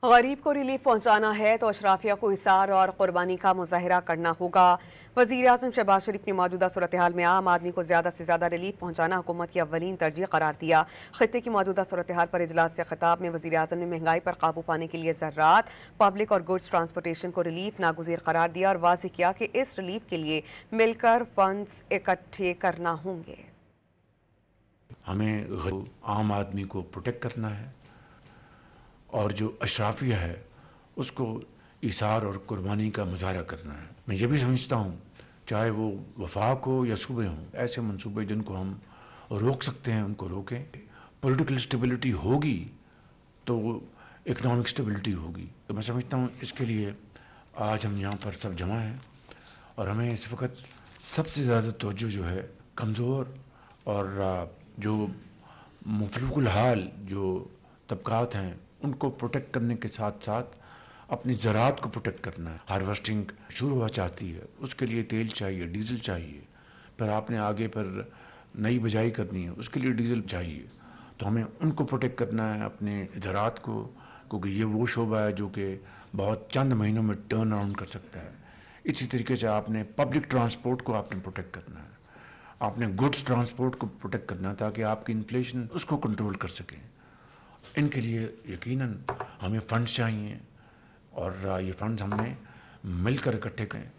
غریب کو ریلیف پہنچانا ہے تو اشرافیہ کو ایثار اور قربانی کا مظاہرہ کرنا ہوگا۔ وزیر اعظم شہباز شریف نے موجودہ صورتحال میں عام آدمی کو زیادہ سے زیادہ ریلیف پہنچانا حکومت کی اولین ترجیح قرار دیا۔ خطے کی موجودہ صورتحال پر اجلاس سے خطاب میں وزیر اعظم نے مہنگائی پر قابو پانے کے لیے زراعت، پبلک اور گڈز ٹرانسپورٹیشن کو ریلیف ناگزیر قرار دیا اور واضح کیا کہ اس ریلیف کے لیے مل کر فنڈز اکٹھے کرنا ہوں گے۔ ہمیں عام آدمی کو پروٹیکٹ کرنا ہے اور جو اشرافیہ ہے اس کو ایثار اور قربانی کا مظاہرہ کرنا ہے۔ میں یہ بھی سمجھتا ہوں چاہے وہ وفاق ہو یا صوبے ہوں، ایسے منصوبے جن کو ہم روک سکتے ہیں ان کو روکیں۔ پولیٹیکل اسٹیبلٹی ہوگی تو اکنامک اسٹیبلٹی ہوگی۔ تو میں سمجھتا ہوں اس کے لیے آج ہم یہاں پر سب جمع ہیں اور ہمیں اس وقت سب سے زیادہ توجہ جو ہے کمزور اور جو مفلوق الحال جو طبقات ہیں ان کو پروٹیکٹ کرنے کے ساتھ ساتھ اپنی زراعت کو پروٹیکٹ کرنا ہے۔ ہارویسٹنگ شروع ہوا چاہتی ہے، اس کے لیے تیل چاہیے، ڈیزل چاہیے، پھر آپ نے آگے پر نئی بجائی کرنی ہے اس کے لیے ڈیزل چاہیے۔ تو ہمیں ان کو پروٹیکٹ کرنا ہے، اپنے زراعت کو، کیونکہ یہ وہ شعبہ ہے جو کہ بہت چند مہینوں میں ٹرن اراؤنڈ کر سکتا ہے۔ اسی طریقے سے آپ نے پبلک ٹرانسپورٹ کو آپ نے پروٹیکٹ کرنا ہے، آپ نے گڈز ٹرانسپورٹ کو پروٹیکٹ کرنا ہے تاکہ آپ کی انفلیشن اس کو کنٹرول کر سکیں۔ ان کے لیے یقیناً ہمیں فنڈز چاہیے اور یہ فنڈز ہم نے مل کر اکٹھے کریں۔